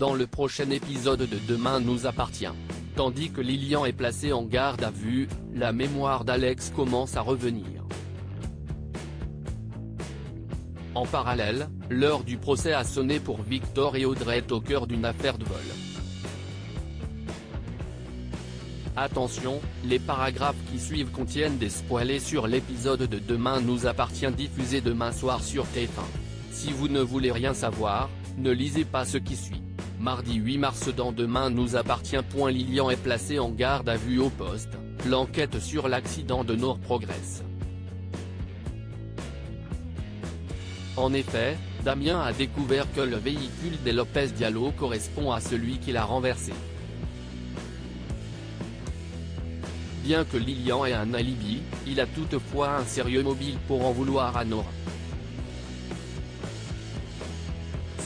dans le prochain épisode de Demain nous appartient. Tandis que Lilian est placé en garde à vue, la mémoire d'Alex commence à revenir. En parallèle, l'heure du procès a sonné pour Victor et Audrey au cœur d'une affaire de vol. Attention, les paragraphes qui suivent contiennent des spoilers sur l'épisode de Demain nous appartient diffusé demain soir sur TF1. Si vous ne voulez rien savoir, ne lisez pas ce qui suit. Mardi 8 mars dans Demain nous appartient. Lilian est placé en garde à vue au poste, l'enquête sur l'accident de Nord progresse. En effet, Damien a découvert que le véhicule des Lopez Diallo correspond à celui qu'il a renversé. Bien que Lilian ait un alibi, il a toutefois un sérieux mobile pour en vouloir à Nora.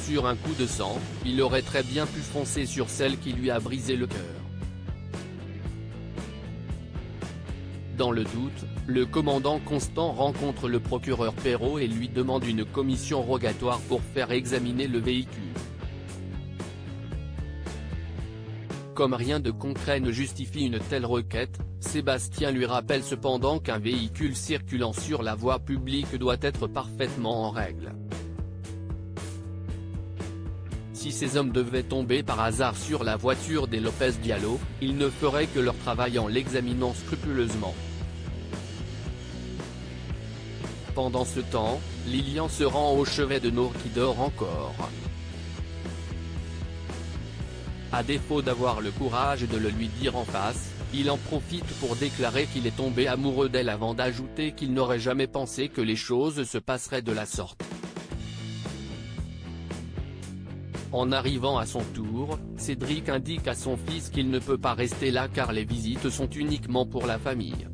Sur un coup de sang, il aurait très bien pu foncer sur celle qui lui a brisé le cœur. Dans le doute, le commandant Constant rencontre le procureur Perrault et lui demande une commission rogatoire pour faire examiner le véhicule. Comme rien de concret ne justifie une telle requête, Sébastien lui rappelle cependant qu'un véhicule circulant sur la voie publique doit être parfaitement en règle. Si ces hommes devaient tomber par hasard sur la voiture des Lopez Diallo, ils ne feraient que leur travail en l'examinant scrupuleusement. Pendant ce temps, Lilian se rend au chevet de Nord qui dort encore. À défaut d'avoir le courage de le lui dire en face, il en profite pour déclarer qu'il est tombé amoureux d'elle avant d'ajouter qu'il n'aurait jamais pensé que les choses se passeraient de la sorte. En arrivant à son tour, Cédric indique à son fils qu'il ne peut pas rester là car les visites sont uniquement pour la famille.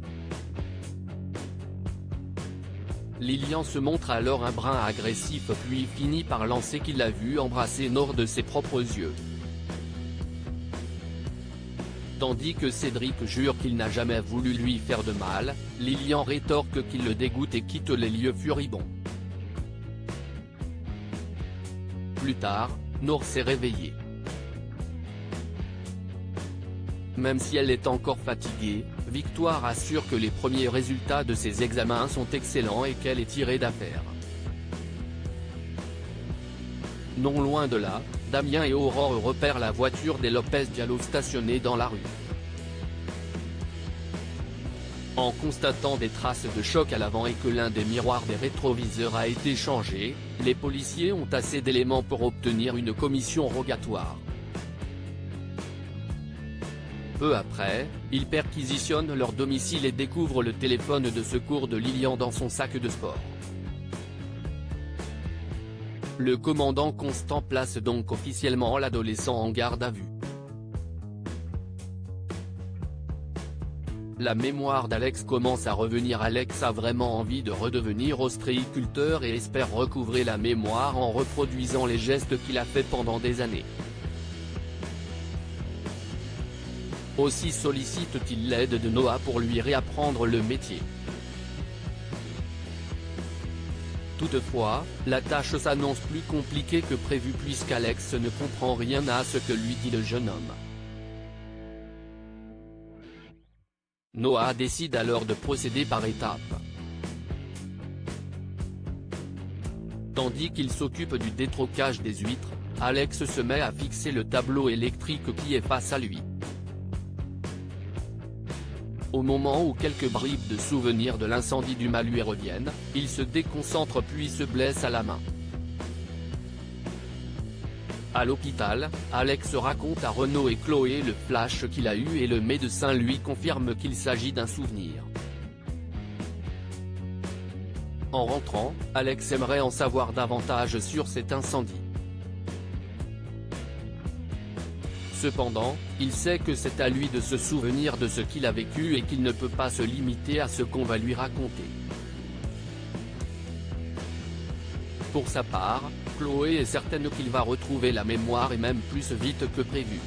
Lilian se montre alors un brin agressif puis finit par lancer qu'il a vu embrasser Nord de ses propres yeux. Tandis que Cédric jure qu'il n'a jamais voulu lui faire de mal, Lilian rétorque qu'il le dégoûte et quitte les lieux furibond. Plus tard, Nord s'est réveillée. Même si elle est encore fatiguée, Victoire assure que les premiers résultats de ses examens sont excellents et qu'elle est tirée d'affaire. Non loin de là, Damien et Aurore repèrent la voiture des Lopez Diallo stationnée dans la rue. En constatant des traces de choc à l'avant et que l'un des miroirs des rétroviseurs a été changé, les policiers ont assez d'éléments pour obtenir une commission rogatoire. Peu après, ils perquisitionnent leur domicile et découvrent le téléphone de secours de Lilian dans son sac de sport. Le commandant Constant place donc officiellement l'adolescent en garde à vue. La mémoire d'Alex commence à revenir. Alex a vraiment envie de redevenir ostréiculteur et espère recouvrer la mémoire en reproduisant les gestes qu'il a fait pendant des années. Aussi sollicite-t-il l'aide de Noah pour lui réapprendre le métier. Toutefois, la tâche s'annonce plus compliquée que prévu puisqu'Alex ne comprend rien à ce que lui dit le jeune homme. Noah décide alors de procéder par étapes. Tandis qu'il s'occupe du détrocage des huîtres, Alex se met à fixer le tableau électrique qui est face à lui. Au moment où quelques bribes de souvenirs de l'incendie du mât lui reviennent, il se déconcentre puis se blesse à la main. À l'hôpital, Alex raconte à Renaud et Chloé le flash qu'il a eu et le médecin lui confirme qu'il s'agit d'un souvenir. En rentrant, Alex aimerait en savoir davantage sur cet incendie. Cependant, il sait que c'est à lui de se souvenir de ce qu'il a vécu et qu'il ne peut pas se limiter à ce qu'on va lui raconter. Pour sa part, Chloé est certaine qu'il va retrouver la mémoire et même plus vite que prévu.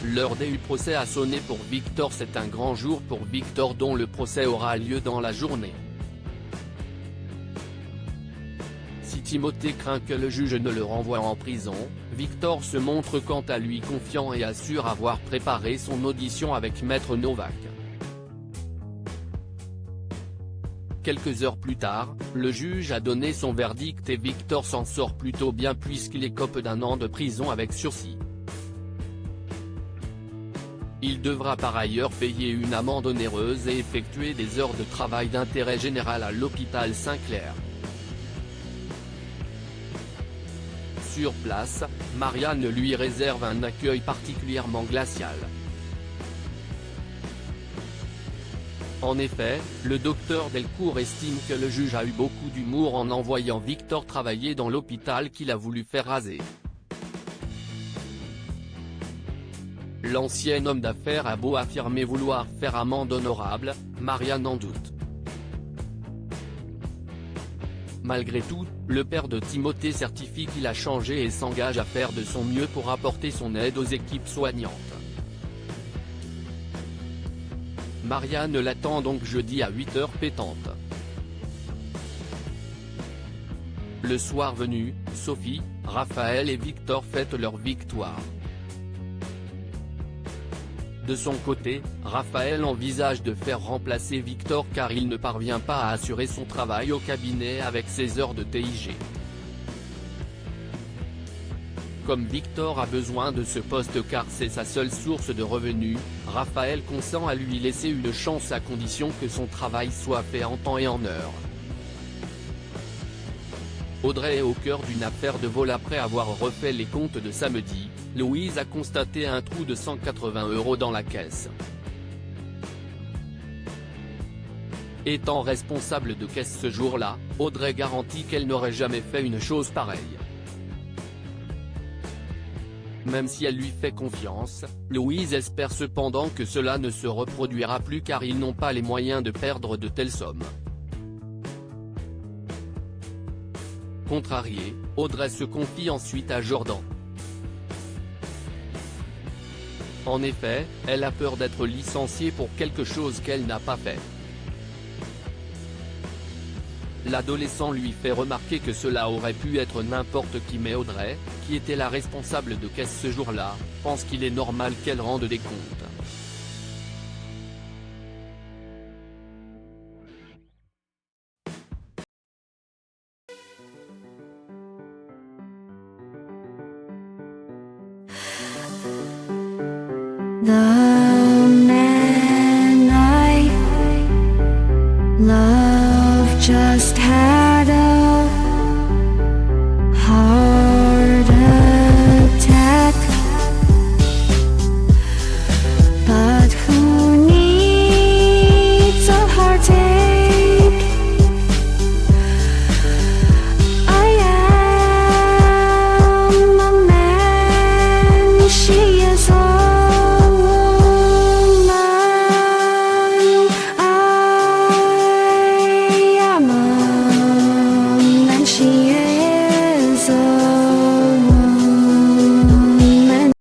L'heure du procès a sonné pour Victor. C'est un grand jour pour Victor dont le procès aura lieu dans la journée. Timothée craint que le juge ne le renvoie en prison. Victor se montre quant à lui confiant et assure avoir préparé son audition avec Maître Novak. Quelques heures plus tard, le juge a donné son verdict et Victor s'en sort plutôt bien puisqu'il écope d'1 an de prison avec sursis. Il devra par ailleurs payer une amende onéreuse et effectuer des heures de travail d'intérêt général à l'hôpital Saint-Clair. Sur place, Marianne lui réserve un accueil particulièrement glacial. En effet, le docteur Delcourt estime que le juge a eu beaucoup d'humour en envoyant Victor travailler dans l'hôpital qu'il a voulu faire raser. L'ancien homme d'affaires a beau affirmer vouloir faire amende honorable, Marianne en doute. Malgré tout, le père de Timothée certifie qu'il a changé et s'engage à faire de son mieux pour apporter son aide aux équipes soignantes. Marianne l'attend donc jeudi à 8h pétante. Le soir venu, Sophie, Raphaël et Victor fêtent leur victoire. De son côté, Raphaël envisage de faire remplacer Victor car il ne parvient pas à assurer son travail au cabinet avec ses heures de TIG. Comme Victor a besoin de ce poste car c'est sa seule source de revenus, Raphaël consent à lui laisser une chance à condition que son travail soit fait en temps et en heure. Audrey est au cœur d'une affaire de vol après avoir refait les comptes de samedi. Louise a constaté un trou de 180 € dans la caisse. Étant responsable de caisse ce jour-là, Audrey garantit qu'elle n'aurait jamais fait une chose pareille. Même si elle lui fait confiance, Louise espère cependant que cela ne se reproduira plus car ils n'ont pas les moyens de perdre de telles sommes. Contrariée, Audrey se confie ensuite à Jordan. En effet, elle a peur d'être licenciée pour quelque chose qu'elle n'a pas fait. L'adolescent lui fait remarquer que cela aurait pu être n'importe qui mais Audrey, qui était la responsable de caisse ce jour-là, pense qu'il est normal qu'elle rende des comptes. 나